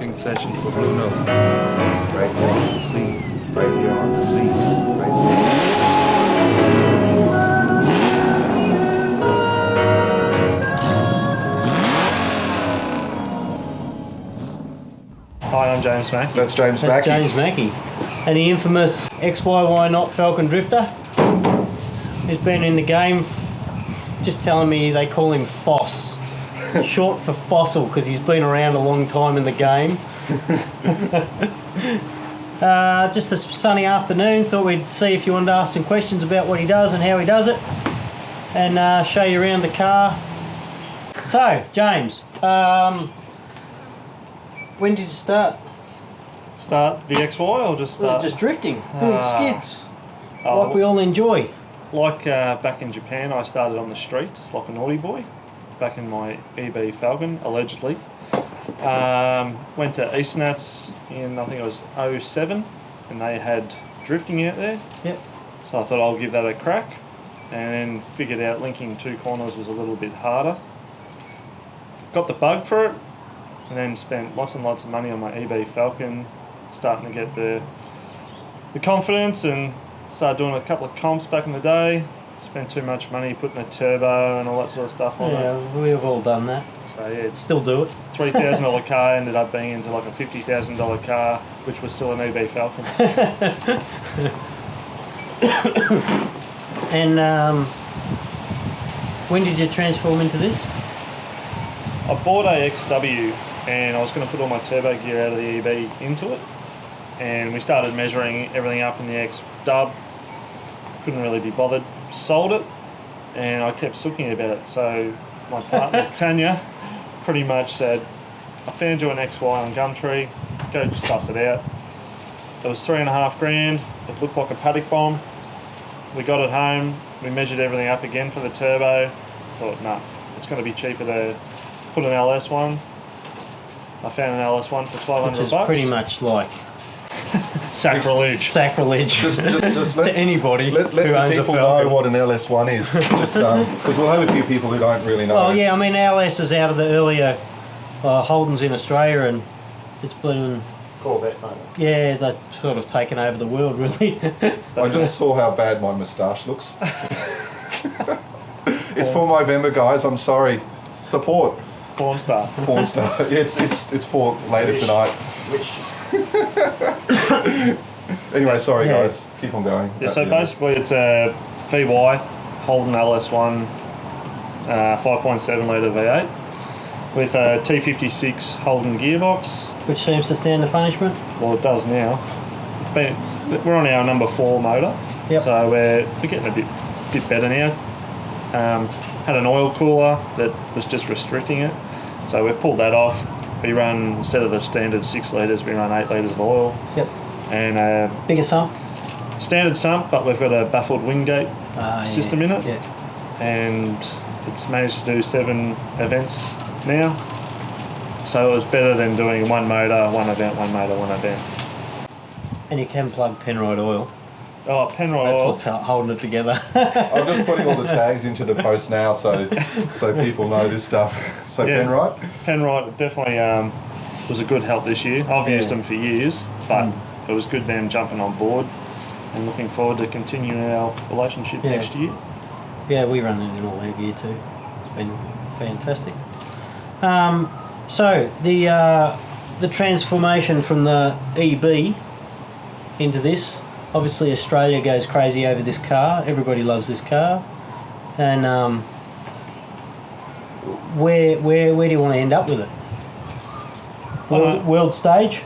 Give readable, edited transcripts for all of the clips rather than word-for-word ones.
working session for Blue Note. Right here on the scene. Right here on the scene. Right here on the scene. Hi, I'm James Mackie. That's James Mackie. That's James Mackie. And the infamous XYYNOT Falcon drifter. He's been in the game, just telling me they call him Foss. Short for fossil, because he's been around a long time in the game. Just a sunny afternoon, thought we'd see if you wanted to ask some questions about what he does and how he does it, and show you around the car. So, James, when did you start? Start the XY or just start? Just drifting, doing skids, oh, like we all enjoy. Like back in Japan, I started on the streets like a naughty boy, back in my EB Falcon, allegedly. Went to XYYNOT in, I think it was 07, and they had drifting out there. Yep. So I thought I'll give that a crack, and then figured out linking two corners was a little bit harder. Got the bug for it, and then spent lots and lots of money on my EB Falcon, starting to get the confidence, and started doing a couple of comps back in the day. Spent too much money putting a turbo and all that sort of stuff on it. Yeah, we've all done that. So yeah, Still do it. $3,000 car ended up being into like a $50,000 car, which was still an EB Falcon. And when did you transform into this? I bought a XW and I was going to put all my turbo gear out of the EB into it, and we started measuring everything up in the X dub. Couldn't really be bothered. Sold it, and I kept sooking about it. So my partner Tanya pretty much said, "I found you an XY on Gumtree. Go suss it out." It was $3.5 grand. It looked like a paddock bomb. We got it home. We measured everything up again for the turbo. Thought, nah, it's going to be cheaper to put an LS1. I found an LS1 for $1,200. Which is pretty much like sacrilege. Sacrilege Just to anybody let who the owns a people Falcon. know what an LS1 is. Because we'll have a few people who don't really know. Well, yeah, I mean, LS is out of the earlier Holdens in Australia, and it's been, Corvette motor. yeah, they've sort of taken over the world, really. I just saw how bad my moustache looks. It's for my member, guys. I'm sorry. Support. Porn star. Porn star. Yeah, it's for later tonight. Anyway, sorry guys. Keep on going. Yeah, so basically it's a VY Holden LS1 5.7 litre V8 with a T56 Holden gearbox. Which seems to stand the punishment. Well, it does now. But we're on our number 4 motor, Yep. so we're getting a bit better now. Had an oil cooler that was just restricting it, so we've pulled that off. We run, instead of the standard 6 litres, we run 8 litres of oil. Yep. And Bigger sump. standard sump, but we've got a baffled wingate system in it. Yeah. And it's managed to do 7 events now. So it was better than doing one motor, one event, one motor, one event. And you can plug Penrite oil. Oh, Penrite That's oil. what's holding it together. I'm just putting all the tags into the post now, so people know this stuff. So Yeah. Penrite. Penrite definitely was a good help this year. I've used them for years, but it was good them jumping on board, and looking forward to continuing our relationship next year. Yeah, we run it in all our gear too. It's been fantastic. So the transformation from the EB into this, obviously Australia goes crazy over this car. Everybody loves this car, and where do you want to end up with it? World stage?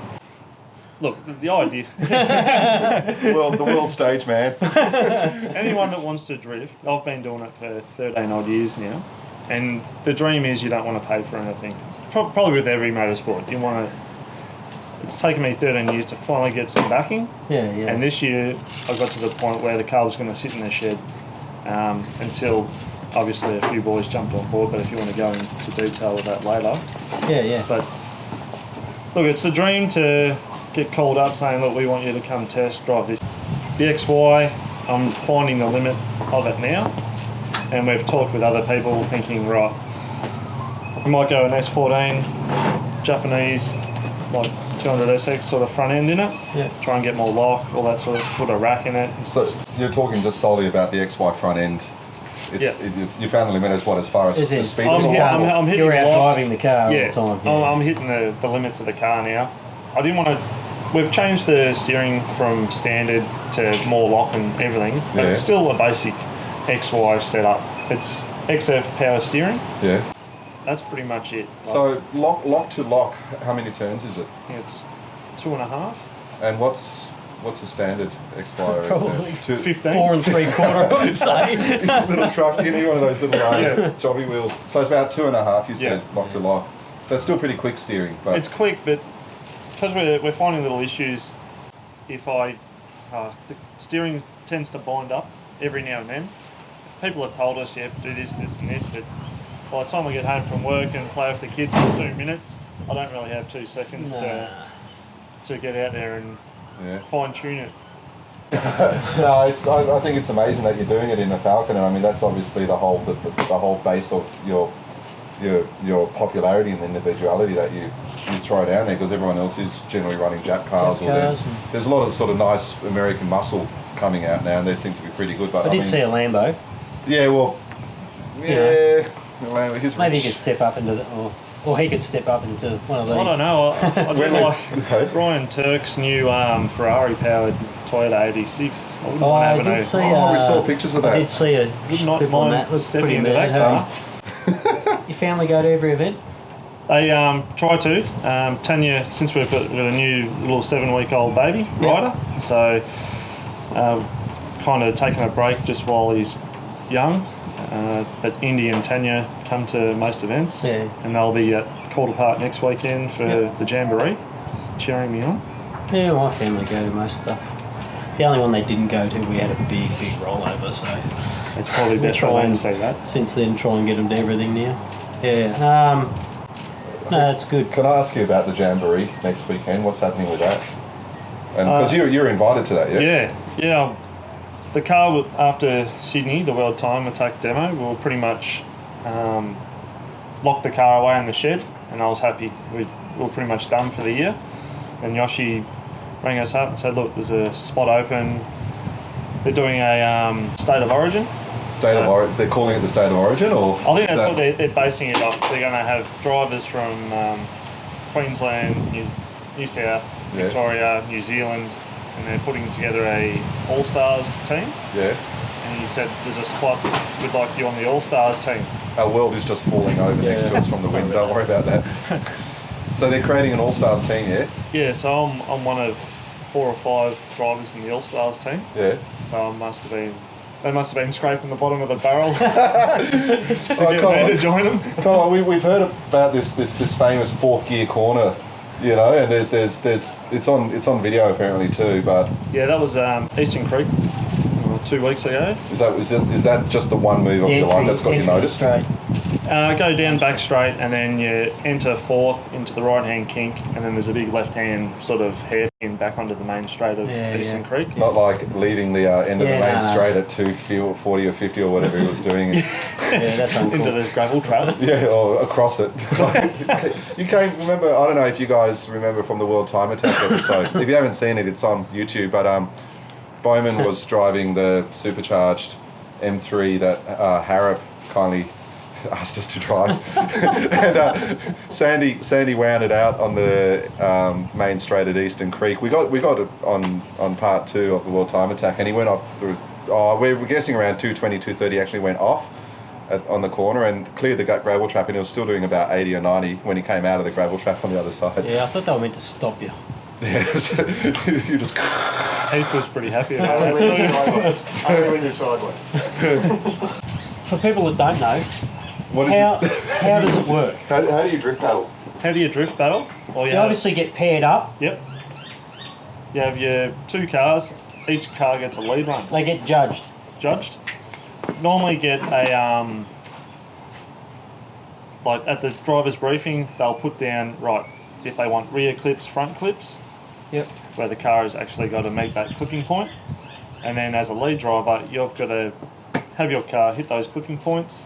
Look, the idea. The world stage, man. Anyone that wants to drift, I've been doing it for 13 odd years now, and the dream is you don't want to pay for anything. Probably with every motorsport, you want to. It's taken me 13 years to finally get some backing. Yeah. And this year I got to the point where the car was going to sit in the shed until obviously a few boys jumped on board, but if you want to go into detail with that later. Yeah. But look, it's a dream to get called up saying, look, we want you to come test drive this. The XY, I'm finding the limit of it now, and we've talked with other people thinking, right, we might go an S14, Japanese like 200 SX sort of front end in it. Yeah. Try and get more lock, all that sort of, put a rack in it. So you're talking just solely about the XY front end. You found the limit as what, as far as the speed? I'm hitting You're out lock. driving the car Yeah, all the time. I'm hitting the limits of the car now. I didn't want to. We've changed the steering from standard to more lock and everything, but it's still a basic XY setup. It's XF power steering. Yeah. That's pretty much it. So lock to lock, how many turns is it? It's 2.5. And what's the standard XY? Probably 15. 4 3/4, I would say. Little truck, you need one of those little jobby wheels. So it's about 2.5, you said, lock to lock. That's still pretty quick steering. But It's quick, but because we're finding little issues, if the steering tends to bind up every now and then. People have told us you have to do this, this and this, but by the time I get home from work and play with the kids for 2 minutes, I don't really have 2 seconds to get out there and fine tune it. No, I think it's amazing that you're doing it in the Falcon, and I mean that's obviously the whole base of your popularity and individuality that you throw down there, because everyone else is generally running Jap cars. There's a lot of sort of nice American muscle coming out now, and they seem to be pretty good. But I did see a Lambo. Yeah, well, Maybe he could step up into or he could step up into one of these. I don't know. I do like Ryan Turk's new Ferrari-powered Toyota 86. I wouldn't mind having did see. we saw pictures of that. I did see a not clip on that. mind Looks stepping pretty into that mad. car. Your family go to every event? They try to. Tanya, since we've got a new little 7-week-old baby rider, so kind of taking a break just while he's young. But Indy and Tanya come to most events, and they'll be at Calder Park next weekend for the Jamboree, cheering me on. Yeah, my family go to most stuff. The only one they didn't go to, we had a big rollover, so it's probably best for them to say that. Since then, try and get them to everything now. Yeah. No, that's good. Can I ask you about the Jamboree next weekend? What's happening with that? And because you're invited to that, yeah. The car after Sydney, the World Time Attack demo, we were pretty much locked the car away in the shed, and I was happy. We were pretty much done for the year. And Yoshi rang us up and said, "Look, there's a spot open. They're doing a state of origin." State of origin. They're calling it the state of origin, or I think that's what they're basing it off. They're going to have drivers from Queensland, New South, Victoria, New Zealand, and they're putting together a All-Stars team. Yeah. And he said, "There's a spot we'd like you on the All-Stars team." Our world is just falling over next to us from the wind. Don't worry about that. So they're creating an All-Stars team, yeah? Yeah. So I'm one of 4 or 5 drivers in the All-Stars team. Yeah. So they must have been scraping the bottom of the barrel to get me to join them. Come on, we've heard about this famous 4th gear corner, you know, and there's it's on video apparently too. But yeah, that was Eastern Creek 2 weeks ago. Is that just the one move of your life that's got you noticed? Straight. Go down back straight, and then you enter 4th into the right-hand kink, and then there's a big left-hand sort of hairpin back onto the main straight of Eastern Creek. Not like leaving the end of the main straight at 240 or 50 or whatever he was doing. Yeah, that's uncool. Into the gravel trap. Yeah, or across it. You came, remember, I don't know if you guys remember from the World Time Attack episode. If you haven't seen it, it's on YouTube, but Bowman was driving the supercharged M3 that Harrop kindly asked us to drive, and Sandy wound it out on the main straight at Eastern Creek. We got it on part 2 of the World Time Attack, and he went off through. We're guessing around 220, 230. Actually went off on the corner and cleared the gut gravel trap, and he was still doing about 80 or 90 when he came out of the gravel trap on the other side. Yeah, I thought they were meant to stop you. Yeah, so you just. Heath was pretty happy about that. Only when you're sideways. For people that don't know, What is how does it work? How do you drift battle? How do you drift battle? Well, You obviously get paired up. Yep. You have your 2 cars. Each car gets a lead run. They get judged. Judged. Normally get a like at the driver's briefing, they'll put down if they want rear clips, front clips. Yep. Where the car has actually got to meet that clipping point, and then as a lead driver, you've got to have your car hit those clipping points,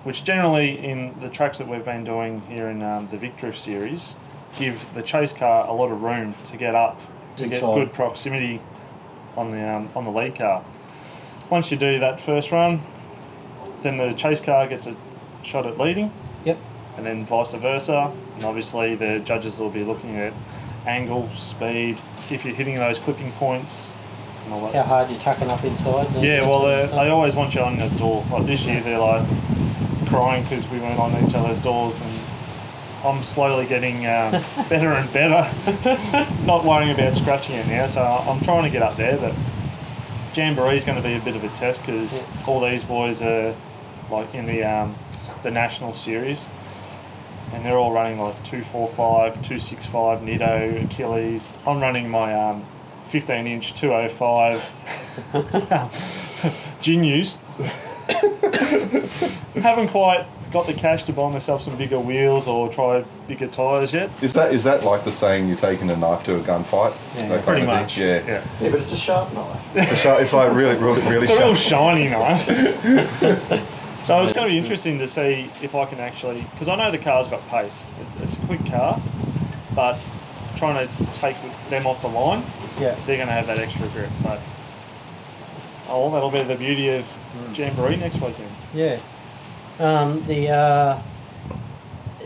which generally in the tracks that we've been doing here in the Vic Drift series, give the chase car a lot of room to get up, to get Inside. good proximity on the lead car. Once you do that first run, then the chase car gets a shot at leading, Yep. and then vice versa. And obviously the judges will be looking at angle, speed, if you're hitting those clipping points, and all that. How hard you're tucking up inside. Yeah, that well, sort of stuff. they always want you on the door. Like this year, they're like crying because we weren't on each other's doors, and I'm slowly getting better and better. Not worrying about scratching it now, so I'm trying to get up there. But Jamboree's going to be a bit of a test because all these boys are like in the national series, and they're all running like 245, 265 Nitto, Achilles. I'm running my 15-inch 205 Genius. Haven't quite got the cash to buy myself some bigger wheels or try bigger tyres yet. Is that like the saying you're taking a knife to a gunfight? Yeah, That Pretty kind of much. thing? Yeah. Yeah, but it's a sharp knife. It's like really It's a real sharp. shiny knife. So it's going to be interesting to see if I can actually, because I know the car's got pace. It's a quick car, but trying to take them off the line, Yeah. they're going to have that extra grip. But that'll be the beauty of Jamboree next weekend. Yeah.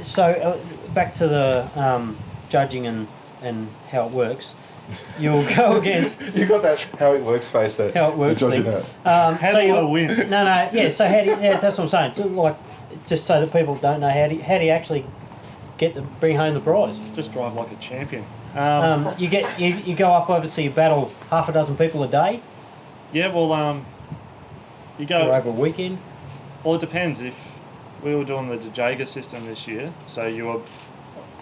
So back to the judging and how it works. You'll go against You got that how it works face there. how it works It's thing. judging How so do you I win? No, yeah. So how do you, yeah, that's what I'm saying. So like, just so that people don't know, how do you actually bring home the prize? Just drive like a champion. You go up. Obviously, you battle half a dozen people a day Yeah, well, you go. or over a weekend. Well, it depends. If we were doing the Jager system this year, so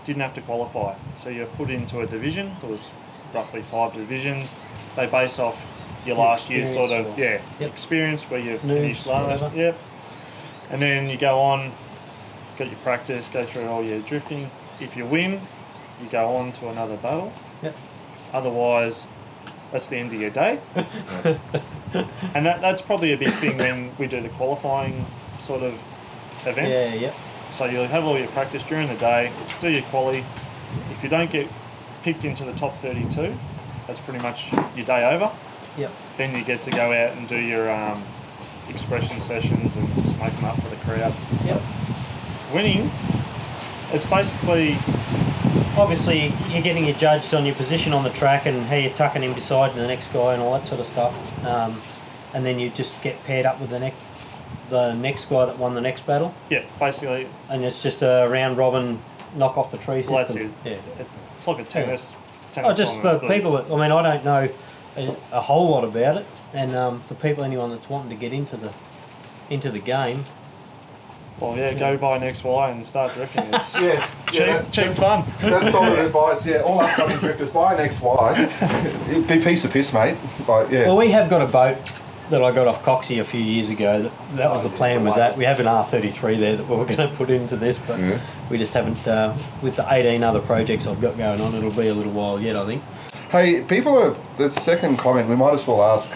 didn't have to qualify. So you're put into a division. There was roughly 5 divisions. They base off your last year's sort of Experience Yep. experience where you News, finished last. whatever. Yep. And then you go on, get your practice, go through all your drifting. If you win, you go on to another battle. Yep. Otherwise, that's the end of your day. And that's probably a big thing when we do the qualifying sort of events. Yeah. Yep. So you'll have all your practice during the day, do your quali. If you don't get picked into the top 32, that's pretty much your day over. Yep. Then you get to go out and do your expression sessions and smoke them up for the crowd. Yep. Winning, it's basically, Obviously, you're getting you judged on your position on the track and how you're tucking him beside the next guy and all that sort of stuff. And then you just get paired up with the next guy that won the next battle. yeah, basically, And it's just a round robin knock off the tree system. well, that's it. Yeah. It's like a tennis Oh, just for tournament, but- people that, I mean, I don't know a whole lot about it. And for people, anyone that's wanting to get into the game, Well, yeah, go buy an XY and start drifting. It's Yeah. cheap fun. That's solid advice. Yeah, all upcoming drifters buy an XY. It'd be a piece of piss, mate. Like, yeah. well, we have got a boat that I got off Coxy a few years ago. That was the plan with that. We have an R33 there that we were going to put into this, but Yeah. we just haven't. With the 18 other projects I've got going on, it'll be a little while yet, I think. Hey, people are. The second comment we might as well ask,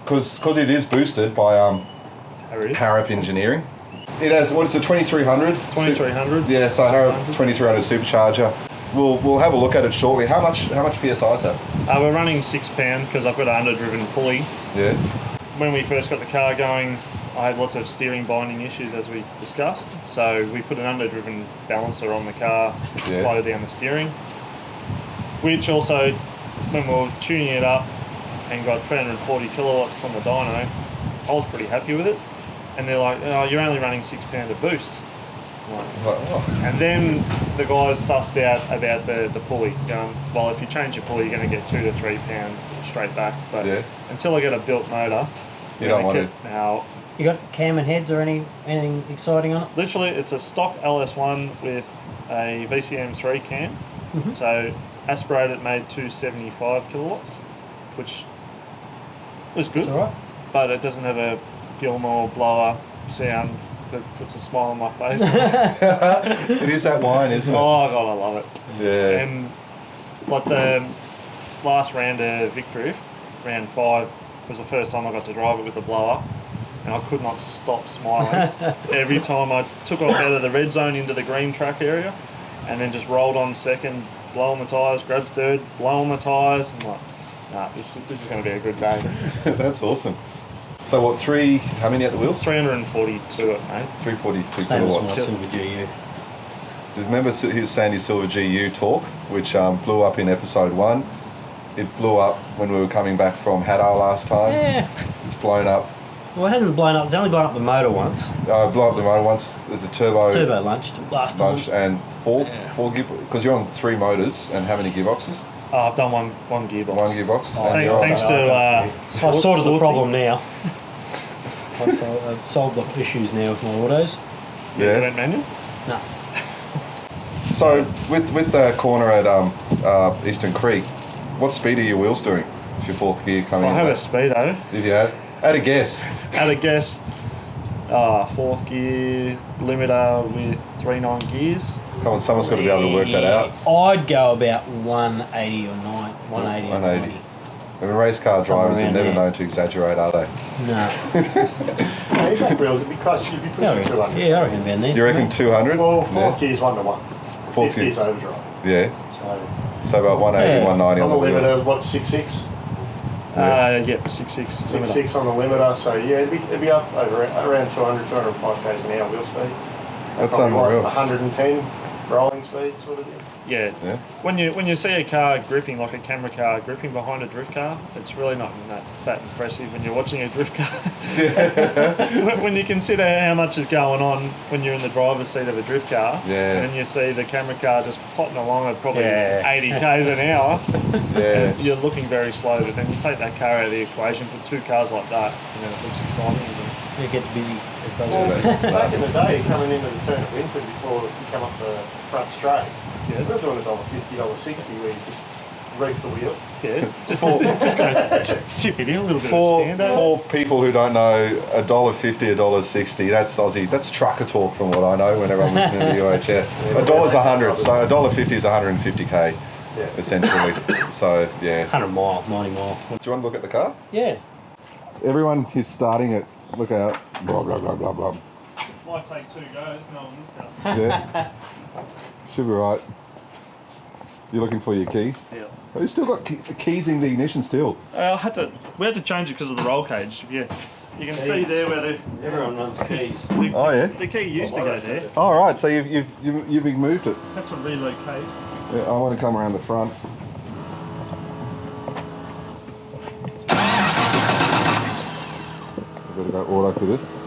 because it is boosted by Harrop Engineering. It has, what is it, 2300? 2300. Yeah, so Harrop 2300 Supercharger. We'll have a look at it shortly. How much PSI is that? We're running 6 pound because I've got an under-driven pulley. Yeah. When we first got the car going, I had lots of steering binding issues as we discussed. So we put an under-driven balancer on the car to Yeah. slow down the steering. Which also, when we were tuning it up and got 340 kilowatts on the dyno, I was pretty happy with it. And they're like, oh, you're only running 6 pound of boost. I'm like, Like, oh. and then the guys sussed out about the pulley, going, well, if you change your pulley, you're going to get 2 to 3 pound straight back. But Yeah. until I get a built motor, You don't want it. Now, You got cam and heads or anything exciting on it? literally, it's a stock LS1 with a VCM3 cam. Mhm. So aspirated made 275 kilowatts, which was good. It's all right. But it doesn't have a Gilmore blower sound that puts a smile on my face. It is that wine, isn't it? Oh god, I love it. Yeah. And like the last round of Vic Drift, round 5, was the first time I got to drive it with the blower, and I could not stop smiling every time I took off out of the red zone into the green track area, and then just rolled on second, blow on the tyres, grabbed third, blow on the tyres. I'm like, nah, this is going to be a good day. That's awesome. So what, how many at the wheels? 342 it, mate. 342 Same as my kilowatts. Silver GU. Remember his Sandy Silver GU talk, which blew up in episode 1. It blew up when we were coming back from Hattah last time. Yeah. It's blown up. Well, it hasn't blown up. It's only blown up the motor once. Blew up the motor once. The turbo Lunched last time. and four gear, because you're on 3 motors, and how many gearboxes? Oh, I've done one gearbox. One gearbox. Oh, and you're on- thanks to I've sorted the problem now. I've solved the issues now with my autos. You Yeah. went manual? No. So with the corner at Eastern Creek, what speed are your wheels doing? If your 4th gear coming I in? have a speedo. If you had, at a guess. At a guess, 4th gear limiter with 3.9 gears. Come on, someone's got to be able to work that out. I'd go about 180 or 180 or 180. 90. I mean, race car Somewhere drivers are around never there. known to exaggerate, are they? No. No, you've got wheels, it'd be close, you'd be Yeah, I pushing reckon, 200. yeah, I reckon about there. You reckon 200? Well, 4th Yeah. gear's 1-to-1. Fourth 5th gear. gear's overdrive. Yeah. So, So about 180, Yeah. 190 on on the the limiter, wheels. what's 6.6? Yep, 6.6. 6.6 on the limiter, so yeah, it'd be up over around 200, 205 k's an hour wheel speed. That's Probably unreal. 110 rolling speed sort of deal. Yeah. Yeah. When you see a car gripping, like a camera car gripping behind a drift car, it's really not that impressive when you're watching a drift car. When you consider how much is going on when you're in the driver's seat of a drift car, Yeah. and then you see the camera car just potting along at probably Yeah. 80 k's an hour, Yeah. and you're looking very slow. But then you take that car out of the equation, put 2 cars like that, and then it looks exciting. It gets busy. It does. Yeah. Back in the day, coming into the turn at Winton before you come up the front straight, Yeah. we were doing $1.50, $1.60 where you just reef the wheel. Yeah, For, just go tip it in a little bit of for, stand over. for people who don't know, $1.50, $1.60, that's Aussie. That's trucker talk from what I know whenever I'm listening to UHF. $1's 100, so $1.50 is 150k, Yeah. essentially. So, yeah. 100 mile, 90 mile. Do you want to look at the car? Yeah. Everyone is starting it. Look out. Blah, blah, blah, blah, blah. Might take 2 goes, no on this car. Yeah. Should be right. You're looking for your keys? Yeah. Oh, you've still got keys in the ignition still. We had to change it because of the roll cage. Yeah, you can see there where Everyone runs keys. Oh, yeah? the key used to go there. All right, so you've moved it. Had to relocate. Yeah, I want to come around the front. I've got to go auto for this.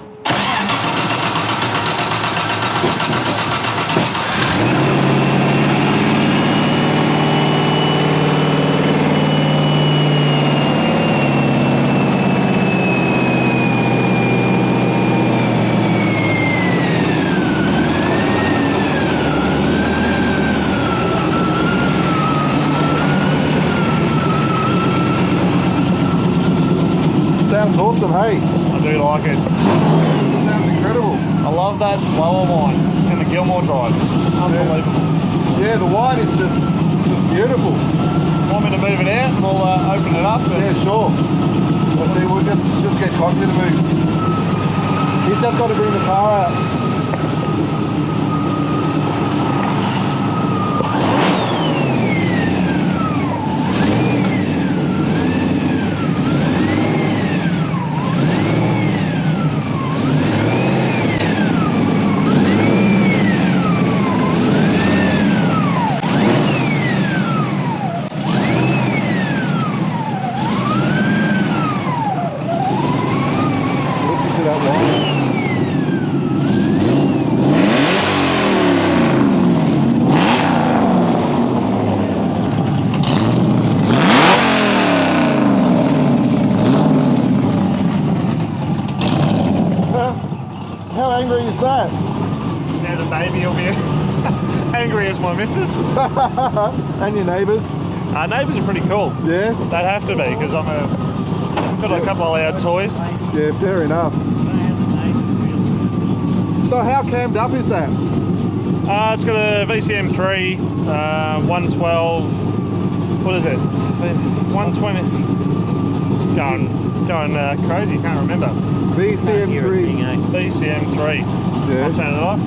Sounds awesome, hey? I do like it. Sounds incredible. I love that lower line and the Gilmore drive. Unbelievable. Yeah, the wine is just beautiful. Want me to move it out and we'll open it up? And Yeah, sure. Let's see, we'll just get Coxy to move. He's just got to bring the car out. Listen to that wine. How angry is that? now the baby will be angry as my missus. And your neighbours? Our neighbours are pretty cool. Yeah? They'd have to be because I've got a couple of loud toys. Yeah, fair enough. So how cammed up is that? It's got a VCM3, 112. What is it? 120. Going crazy. Can't remember. VCM3. VCM3. I'll Yeah. turn it off.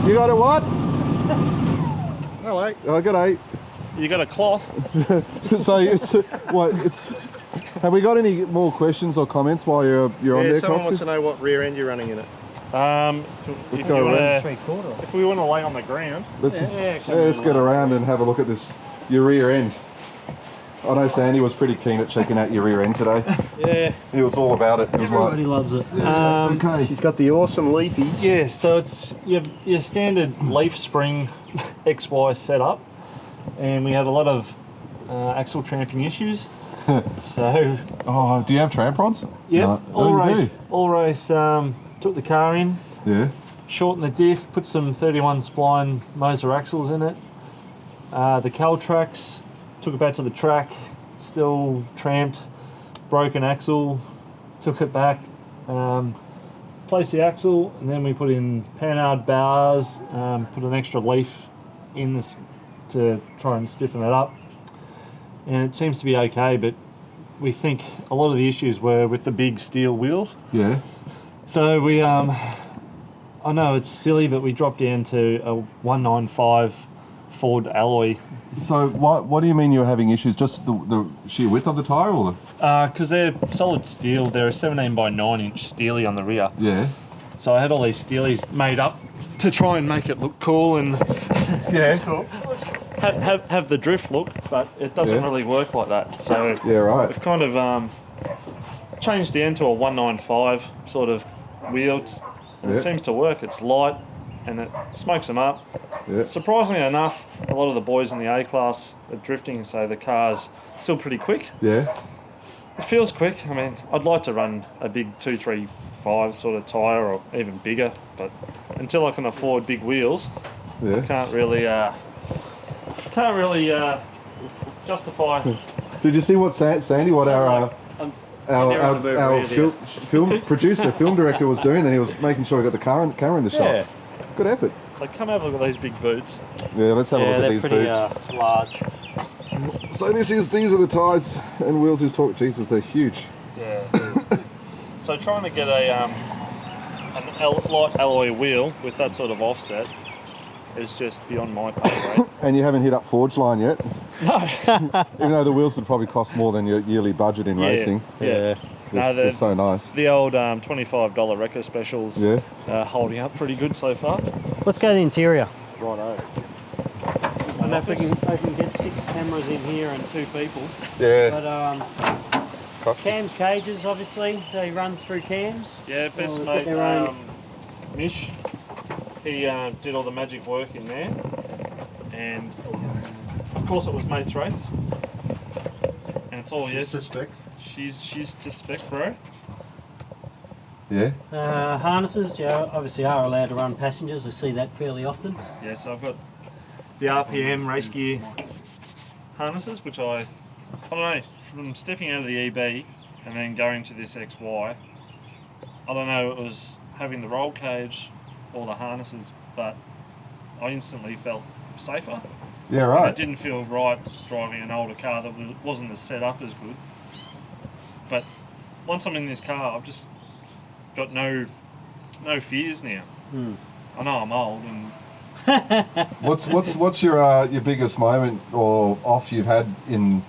You got a what? Hello. Oh, g'day. You got a cloth? So it's what? It's. Have we got any more questions or comments while you're on there, someone wants Coxy? to know what rear end you're running in it. If, go around. if we want to lay on the ground, Let's get around and have a look at this. Your rear end. I know Sandy was pretty keen at checking out your rear end today. Yeah. He was all about it. He was Everybody loves it. okay. He's got the awesome leafies. yeah. So it's your standard leaf spring XY setup, and we had a lot of axle tramping issues. So Oh, do you have tramp rods? yeah, No. all Oh, you race, all race. Took the car in, Yeah. shortened the diff, put some 31 spline Moser axles in it. The Cal tracks, took it back to the track, still tramped, broken axle, took it back, placed the axle, and then we put in panhard bars, put an extra leaf in this to try and stiffen it up. And it seems to be okay, but we think a lot of the issues were with the big steel wheels. Yeah. So we, I know it's silly, but we dropped down to a 195 Ford alloy So what do you mean you were having issues? Just the sheer width of the tyre, or the? because they're solid steel. They're a 17 by 9 inch steely on the rear. Yeah. So I had all these steelies made up to try and make it look cool and Yeah. Cool. have the drift look, but it doesn't Yeah. really work like that. So Yeah. Right. we've kind of changed down to a 195 sort of wheel, and Yeah. it seems to work. It's light and it smokes them up. Yeah. Surprisingly enough, a lot of the boys in the A class are drifting, so the car's still pretty quick. Yeah. It feels quick. I mean, I'd like to run a big 235 sort of tyre or even bigger, but until I can afford big wheels, Yeah. can't really justify. Did you see what Sandy? What our I'm our film producer, film director was doing? Then he was making sure he got the camera in the shot. Yeah. Good effort. So come have a look at these big boots. Yeah. Let's have a look at they're these pretty boots. large. So these are the tyres and wheels who's talk. Jesus, they're huge. Yeah. So trying to get a light alloy wheel with that sort of offset is just beyond my pay grade. And you haven't hit up Forge Line yet, No. even though the wheels would probably cost more than your yearly budget in racing. Yeah. No, They're so nice. the old $25 Reco specials Yeah. holding up pretty good so far. Let's go to the interior. Righto. I don't know if we can get 6 cameras in here and 2 people. Yeah. But Coxy. Cam's cages, obviously, they run through Cam's. Yeah, best Well, mate their own- Mish. He did all the magic work in there, and of course it was mates rates. And it's all yes. spec. She's to spec, bro. Yeah. Harnesses, yeah, obviously are allowed to run passengers. We see that fairly often. Yeah, so I've got the RPM race gear harnesses, which I don't know, from stepping out of the EB and then going to this XY, I don't know, it was having the roll cage or the harnesses, but I instantly felt safer. Yeah. It Right. didn't feel right driving an older car that wasn't as set up as good. But once I'm in this car, I've just got no fears now. I know I'm old, and What's your biggest moment or off you've had in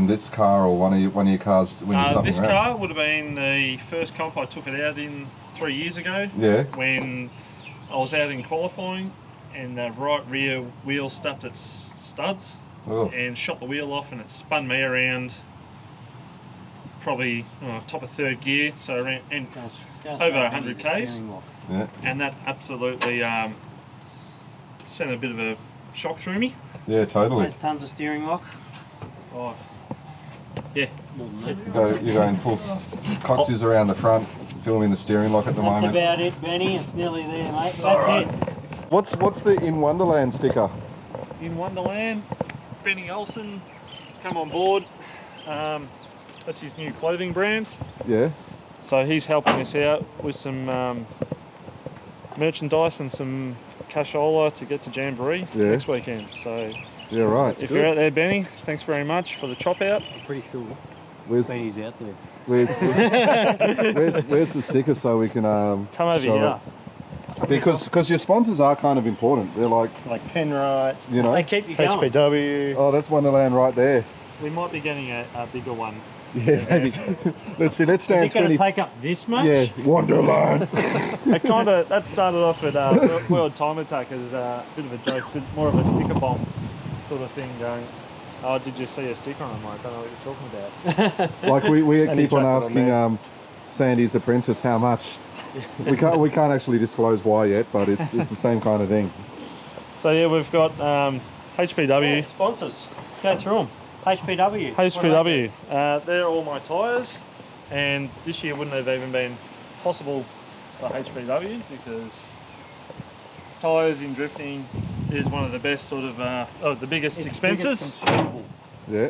this car or one of your cars when you're stuffing this around? car would have been the first comp I took it out in 3 years ago. Yeah. When I was out in qualifying, and the right rear wheel stuffed its studs Oh. and shot the wheel off, and it spun me around probably top of third gear, so around over 100 k's, Yeah. and that absolutely sent a bit of a shock through me. Yeah. Totally. There's tons of steering lock. Oh, yeah. You're going full. Coxy's around the front, filming the steering lock at the That's moment. about it, Benny. It's nearly there, mate. That's it. What's the In Wonderland sticker? In Wonderland, Benny Olsen has come on board. That's his new clothing brand. Yeah. So he's helping us out with some merchandise and some cashola to get to Jamboree next weekend. So Yeah. Right. if you're out there, Benny, thanks very much for the chop out. Pretty cool. Where's Benny's out there. where's the sticker so we can Come over show here. it? Because your sponsors are kind of important. They're like Penrite, you know. They keep you going. HPW. Oh, that's Wonderland right there. We might be getting a bigger one. Yeah, maybe. Let's see. Let's Is stand it going 20. to take up this much? Yeah, Wonderland. That started off at World Time Attack as a bit of a joke, bit more of a sticker bomb sort of thing going. Oh, did you see a sticker? I'm like, I don't know what you're talking about. Like we And he keep on chucked it on asking Sandy's apprentice how much. We can't actually disclose why yet, but it's the same kind of thing. So yeah, we've got HPW. Sponsors. Let's go through them. HPW. HPW. They're all my tyres, and this year wouldn't have even been possible for HPW because tyres in drifting is one of the best sort of the biggest expenses. Yeah.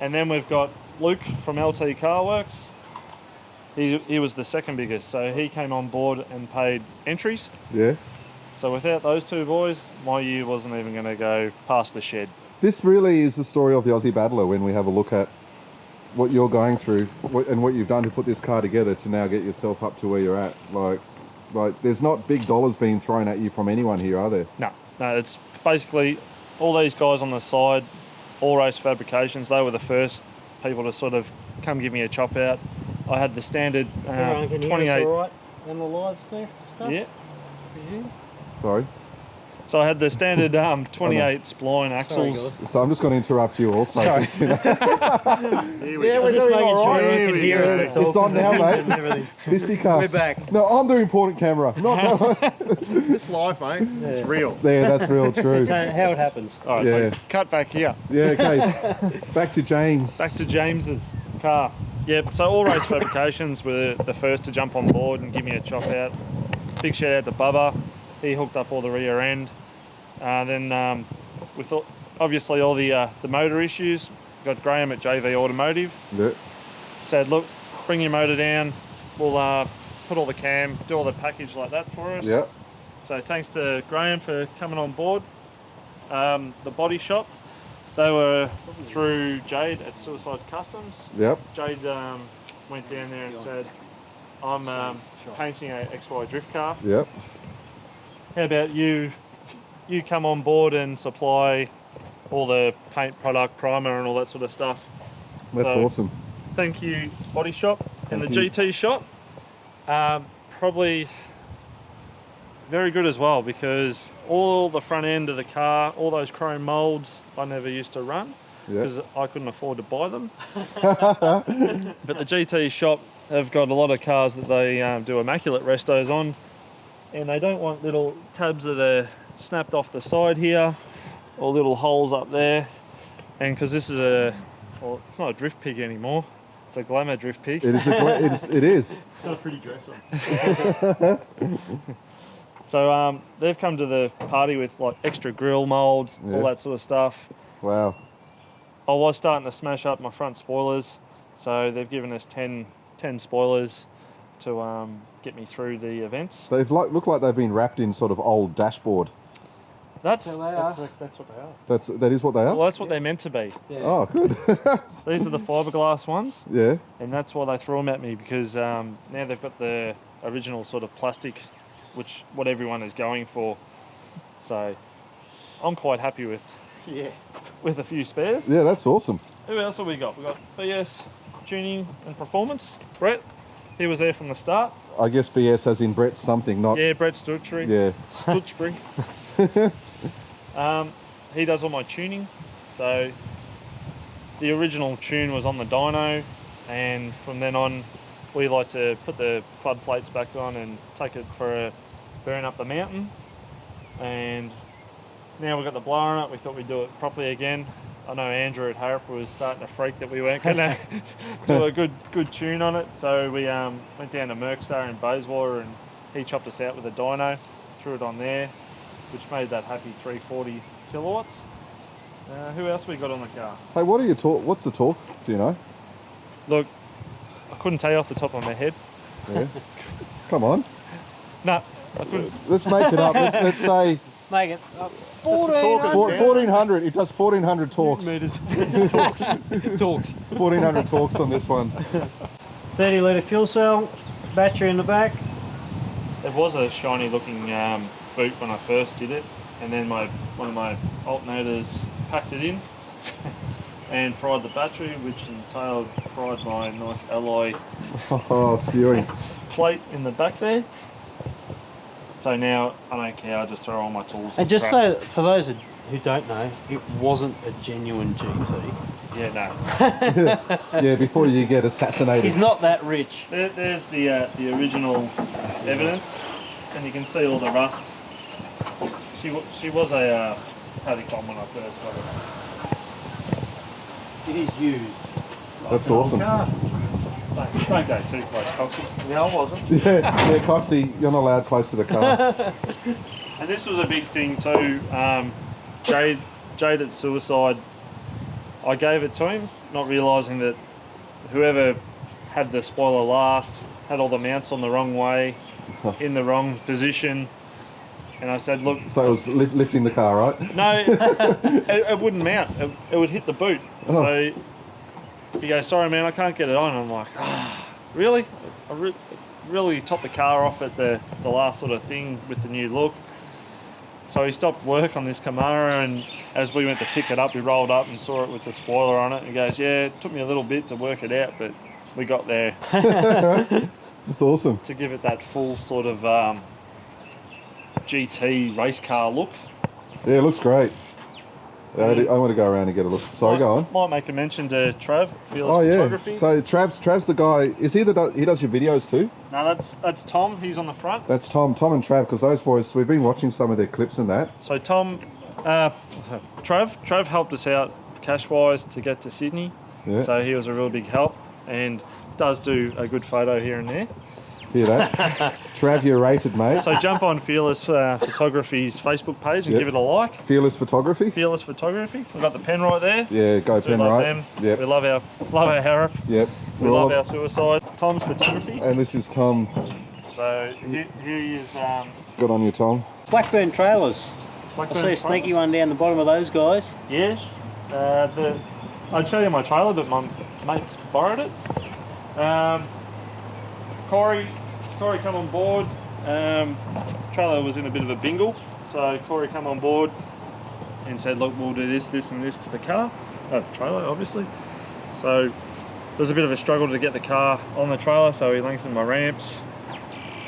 And then we've got Luke from LT Car Works. He was the second biggest, so he came on board and paid entries. Yeah. So without those two boys, my year wasn't even going to go past the shed. This really is the story of the Aussie Battler when we have a look at what you're going through and what you've done to put this car together to now get yourself up to where you're at. Like there's not big dollars being thrown at you from anyone here, are there? No, it's basically all these guys on the side, All Race Fabrications, they were the first people to sort of come give me a chop out. I had the standard Everyone can 28. hear us all right on the live stuff? Yeah. Presume? Sorry. So I had the standard 28 spline axles. Sorry, So I'm just going to interrupt you also. Sorry. You know, Here we I go. was just making sure Here everyone we can hear go. us. That's all. It's on now, mate. And everything. Fisticuffs. We're back. No, I'm the important camera. Not It's live, mate. It's real. there. That's real true. That's how it happens. All right, Yeah. so cut back here. Yeah. Okay. Back to James. Back to James's car. Yep, so All Race Fabrications were the first to jump on board and give me a chop out. Big shout out to Bubba. He hooked up all the rear end. Then with obviously all the motor issues, got Graham at JV Automotive. Yeah. Said, look, bring your motor down. We'll put all the cam, do all the package like that for us. Yeah. So thanks to Graham for coming on board. The body shop, they were through Jade at Suicide Customs. Yep. Jade went down there and said, I'm painting a XY drift car. Yep. How about you come on board and supply all the paint product, primer and all that sort of stuff. That's So, awesome. Thank you, Body Shop and Thank the you. GT Shop. Probably very good as well because all the front end of the car, all those chrome moulds, I never used to run Yeah. because I couldn't afford to buy them. But the GT Shop have got a lot of cars that they do immaculate restos on, and they don't want little tabs that are snapped off the side here or little holes up there. And because this is it's not a drift pig anymore, it's a glamour drift pig. It is. It is. It's got a pretty dress on. So they've come to the party with like extra grill molds, all Yeah. that sort of stuff. Wow. I was starting to smash up my front spoilers, so they've given us 10 spoilers to get me through the events. They've look like they've been wrapped in sort of old dashboard. That's That's what they are. That is what they are. well, that's what they're meant to be. Oh, good. These are the fiberglass ones, Yeah. and that's why they threw them at me because now they've got the original sort of plastic, which what everyone is going for. So I'm quite happy with a few spares. Yeah, that's awesome. Who else have we got? We've got BS Tuning and Performance. Brett, he was there from the start. I guess BS as in Brett something, not. Yeah, Brett Stutchery. Yeah. Stutchbury. He does all my tuning. So the original tune was on the dyno, and from then on we like to put the flood plates back on and take it for a burn up the mountain. And now we've got the blower on it, we thought we'd do it properly again. I know Andrew at Harrop was starting to freak that we weren't going to do a good tune on it, so we went down to Merkstar in Bayswater and he chopped us out with a dyno, threw it on there, which made that happy 340 kilowatts. Who else we got on the car? Hey, what are your talk? What's the talk? Do you know? Look, I couldn't tell you off the top of my head. Yeah. Come on. No, I couldn't. Let's make it up. Let's say Make it 1400. 1400. It does 1400 talks. Meters. Talks. 1400 talks on this one. 30 litre fuel cell, battery in the back. It was a shiny looking boot when I first did it, and then one of my alternators packed it in and fried the battery, which in turn fried my nice alloy Oh, spewing. plate in the back there. So now I don't care, I just throw all my tools. And just crap. so, for those who don't know, it wasn't a genuine GT. Yeah, no. Yeah, before you get assassinated. He's not that rich. There's the original evidence, and you can see all the rust. She was a Paddycom when I first got it. It is used. That's awesome. Don't go too close, Coxy. No, I wasn't. Yeah, Coxy, you're not allowed close to the car. And this was a big thing too. Jaded Suicide. I gave it to him, not realising that whoever had the spoiler last had all the mounts on the wrong way, in the wrong position. And I said, look... So it was lifting the car, right? No, it wouldn't mount. It would hit the boot. Oh. So he goes, sorry man, I can't get it on. I'm like, really? I really topped the car off at the last sort of thing with the new look. So he stopped work on this Camaro, and as we went to pick it up, we rolled up and saw it with the spoiler on it. He goes, yeah, it took me a little bit to work it out, but we got there. That's awesome. To give it that full sort of GT race car look. Yeah, it looks great. I want to go around and get a look. Sorry, go on. Might make a mention to Trav, Fearless Oh yeah. Photography. So Trav's the guy. Is he he does your videos too? No, that's Tom. He's on the front. That's Tom and Trav, because those boys, we've been watching some of their clips and that. So Tom, Trav helped us out cash-wise to get to Sydney. Yeah. So he was a real big help, and does do a good photo here and there. Hear that? Trav, you're rated, mate. So jump on Fearless Photography's Facebook page and Yep. give it a like. Fearless Photography. Fearless Photography. We've got the pen right there. Yeah, go Do pen love right. them. Yep. We love our Harrop. Yep. We love our Suicide. Tom's Photography. And this is Tom. So here he is. Good on you, Tom. Blackburn trailers. Blackburn I see a sneaky Trailers. one down the bottom of those guys. Yes. I'd show you my trailer, but my mate's borrowed it. Corey come on board. Trailer was in a bit of a bingle, so Corey come on board and said, look, we'll do this, this and this to the car. The trailer, obviously. So there was a bit of a struggle to get the car on the trailer, so he lengthened my ramps.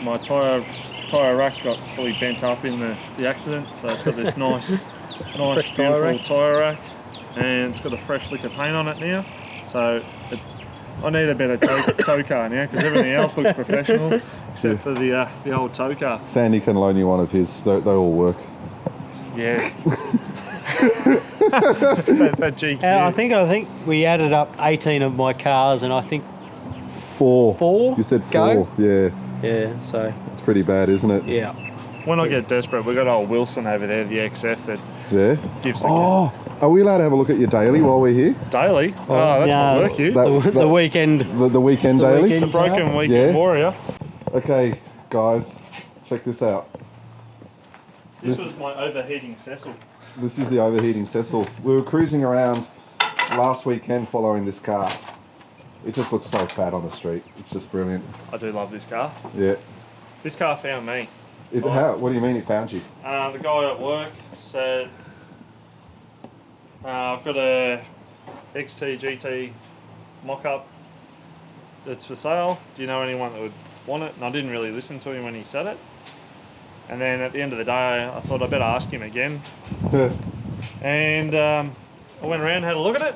My tyre rack got fully bent up in the accident, so it's got this nice Fresh tyre beautiful rack. tyre rack, and it's got a fresh lick of paint on it now. So I need a better tow car now, because everything else looks professional except for the old tow car. Sandy can loan you one of his. They all work. Yeah. that GQ. And I think we added up 18 of my cars, and I think Four. Four? You said Go? 4. Yeah. yeah. So It's pretty bad, isn't it? yeah. When I get desperate, we've got old Wilson over there, the XF, that Yeah. gives Oh, are we allowed to have a look at your daily while we're here? daily. Oh, that's yeah, my work, you. The weekend. The weekend The daily? weekend. The broken weekend Yeah. warrior. Okay, guys, check this out. This was my overheating Cecil. This is the overheating Cecil. We were cruising around last weekend following this car. It just looks so fat on the street. It's just brilliant. I do love this car. Yeah. This car found me. What do you mean it found you? The guy at work said, I've got a XT GT mock-up that's for sale. Do you know anyone that would want it? And I didn't really listen to him when he said it. And then at the end of the day, I thought I'd better ask him again. And I went around, had a look at it,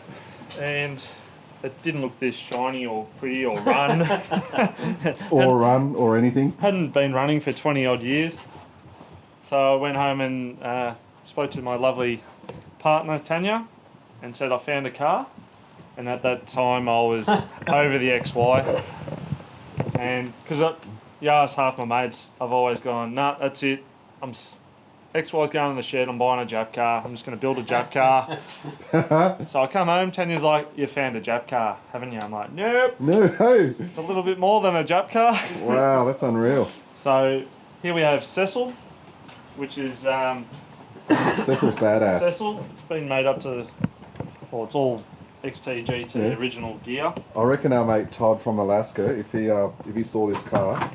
and it didn't look this shiny or pretty or run. Or run or anything? Hadn't been running for 20 odd years. So I went home and spoke to my lovely partner Tanya and said I found a car, and at that time I was over the XY, and because you ask half my mates, I've always gone, nah, that's it, XY's going in the shed, I'm buying a Jap car, I'm just going to build a Jap car. So I come home, Tanya's like, you found a Jap car, haven't you? I'm like, nope, No. it's a little bit more than a Jap car. Wow, that's unreal. So here we have Cecil, which is Cecil's badass. Cecil. It's been made up to, well, it's all XT GT Yeah. original gear. I reckon our mate Todd from Alaska, if he saw this car,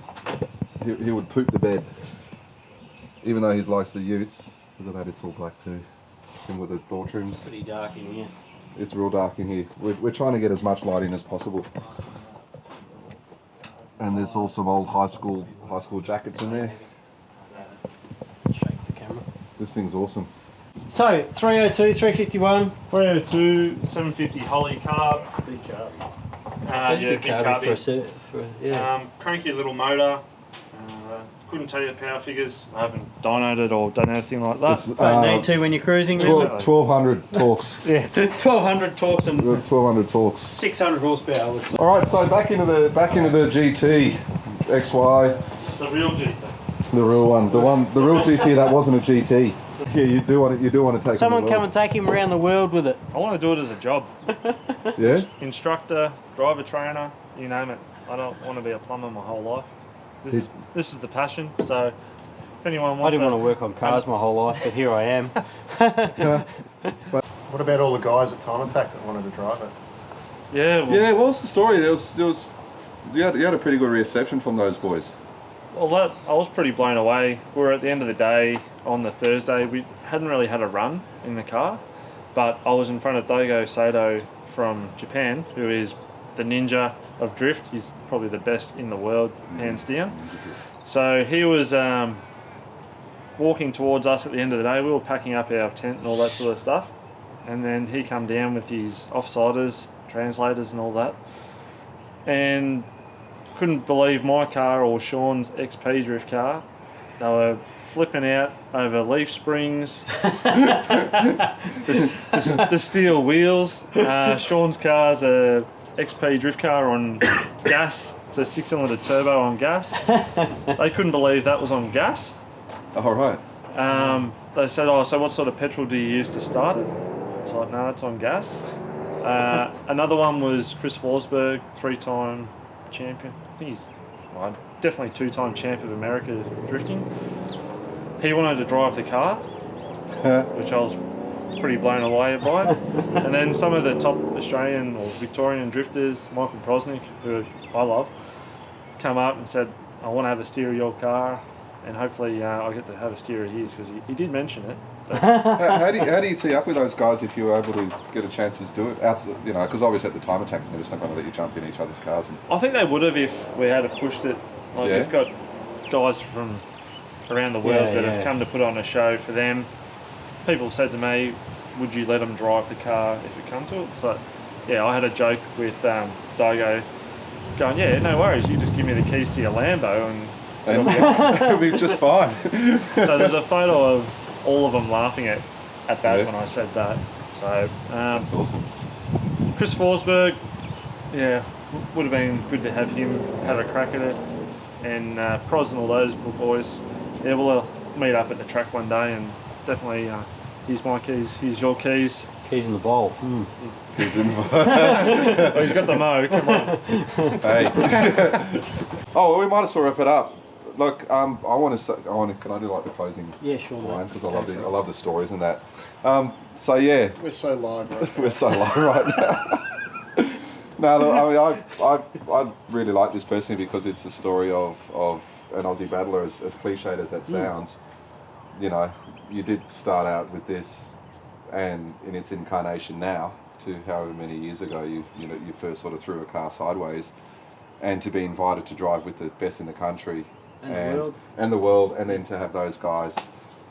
he would poop the bed. Even though he likes the utes. Look at that, it's all black too. Same with the door trims. Pretty dark in here. It's real dark in here. We're trying to get as much light in as possible. And there's also some old high school jackets in there. Shakes the camera. This thing's awesome. So 302, 351. 302, 750 Holly carb. Big car. That's a big carby for a set. Cranky little motor. Couldn't tell you the power figures. I haven't dynoed it or done anything like that. Don't need to when you're cruising. 1200 torques. Yeah, 1200 torques and 1200 torques. 600 horsepower. I would say. All right, so back into the GT XY, The real GT. the real one, the real GT that wasn't a GT. Yeah, you do want to take Someone come and take him around the world with it. I want to do it as a job. Yeah. Instructor, driver, trainer, you name it. I don't want to be a plumber my whole life. This is the passion. So if anyone I wants, didn't want to work on cars my whole life, but here I am. What about all the guys at Time Attack that wanted to drive it? yeah, well, Yeah. What was the story? You had a pretty good reception from those boys. Well, I was pretty blown away. We were at the end of the day on the Thursday. We hadn't really had a run in the car, but I was in front of Dogo Sato from Japan, who is the ninja of drift. He's probably the best in the world, hands down. So he was walking towards us at the end of the day. We were packing up our tent and all that sort of stuff, and then he come down with his offsiders, translators and all that, and couldn't believe my car or Sean's XP drift car. They were flipping out over leaf springs, the steel wheels. Sean's car's a XP drift car on gas. It's a 6-cylinder turbo on gas. They couldn't believe that was on gas. All right. They said, "Oh, so what sort of petrol do you use to start it?" It's like, "No, it's on gas." Another one was Chris Forsberg, 3-time champion. I think he's definitely 2-time champ of America drifting. He wanted to drive the car, which I was pretty blown away by. And then some of the top Australian or Victorian drifters, Michael Prosnick, who I love, come up and said, "I want to have a steer of your car, and hopefully I get to have a steer of his," because he did mention it. How do you tee up with those guys if you were able to get a chance to do it? Because obviously at the Time Attack, they're just not going to let you jump in each other's cars. I think they would have if we had have pushed it. Like Yeah. we've got guys from around the world that have come to put on a show for them. People said to me, "Would you let them drive the car if it come to it?" So, yeah, I had a joke with Dogo, going, "Yeah, no worries. You just give me the keys to your Lambo and It'll be just fine. So there's a photo of all of them laughing at that Yeah. when I said that. So That's awesome. Chris Forsberg, yeah, would have been good to have him have a crack at it. And Pros and all those boys, yeah, we'll meet up at the track one day and definitely here's my keys, here's your keys. Keys in the bowl. He's in. Oh, he's got the mo, come on. Hey. Oh, well, we might as well wrap it up. Look, I want to say, can I do like the closing Yeah, sure. line? Mate. Because I love the stories and that. So yeah, We're so live right now. we're so live right now. No, look, I really like this personally because it's the story of an Aussie battler, as cliched as that sounds. You know, you did start out with this, and in its incarnation now, to however many years ago you first sort of threw a car sideways, and to be invited to drive with the best in the country and the world, and then to have those guys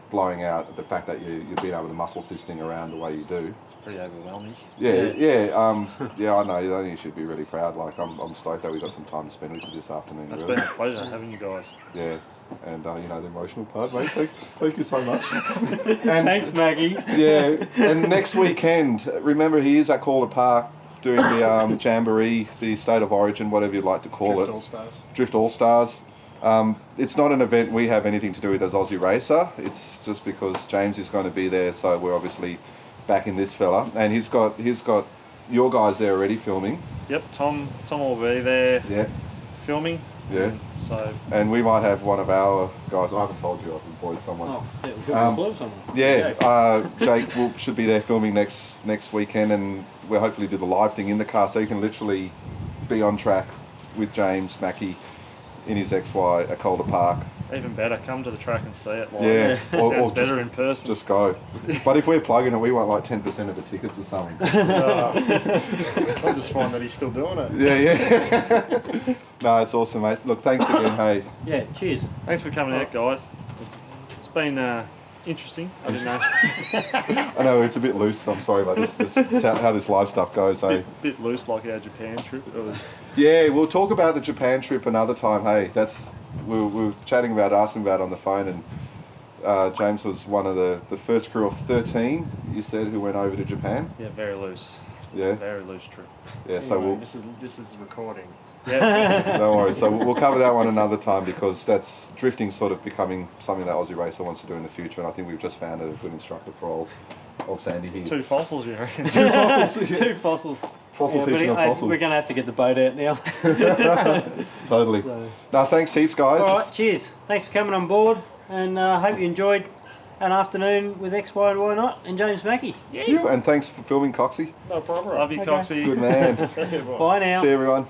blowing out the fact that you've been able to muscle this thing around the way you do. It's pretty overwhelming. Yeah, I know. I think you should be really proud. Like, I'm stoked that we got some time to spend with you this afternoon. It's really. been a pleasure having you guys. Yeah, and the emotional part, mate. Thank you so much. And Thanks, Maggie. yeah, and next weekend, remember he is at Calder Park doing the Jamboree, the State of Origin, whatever you'd like to call Drift it. All-Stars. Drift All Stars. It's not an event we have anything to do with as Aussie Racer. It's just because James is going to be there, so we're obviously backing this fella. And he's got your guys there already filming. Yep, Tom will be there Yeah, filming. yeah. So And we might have one of our guys. I haven't told you, I've employed someone. Oh, yeah, we've got blue someone. Yeah, Jake should be there filming next weekend, and we'll hopefully do the live thing in the car, so you can literally be on track with James Mackie in his XY at Calder Park. Even better, come to the track and see it. Like, Yeah, sounds better in person. Just go. But if we're plugging it, we want like 10% of the tickets or something. I just find that he's still doing it. Yeah. No, it's awesome, mate. Look, thanks again. Hey, Yeah, cheers. Thanks for coming out, guys. It's been interesting. I didn't know. I know it's a bit loose. I'm sorry, but this is how this live stuff goes. Hey. Bit loose like our Japan trip. It was. Yeah, we'll talk about the Japan trip another time. Hey, we were chatting about, asking about it on the phone, and James was one of the first crew of 13. You said who went over to Japan. Yeah, very loose. Yeah. Very loose trip. Yeah. So Anyway, we'll. this is recording. Yeah. Don't worry. So we'll cover that one another time because that's drifting sort of becoming something that Aussie Racer wants to do in the future, and I think we've just found a good instructor for old Sandy here. 2 fossils, you reckon? Two fossils. Yeah. Two fossils. Fossil Yeah, teaching a but fossil. we're going to have to get the boat out now. Totally. So- No, thanks heaps, guys. All right, cheers. Thanks for coming on board, and hope you enjoyed an afternoon with XYYNOT and James Mackie. And thanks for filming, Coxy. No problem. Love you, Okay. Coxy. Good man. Bye now. See you, everyone.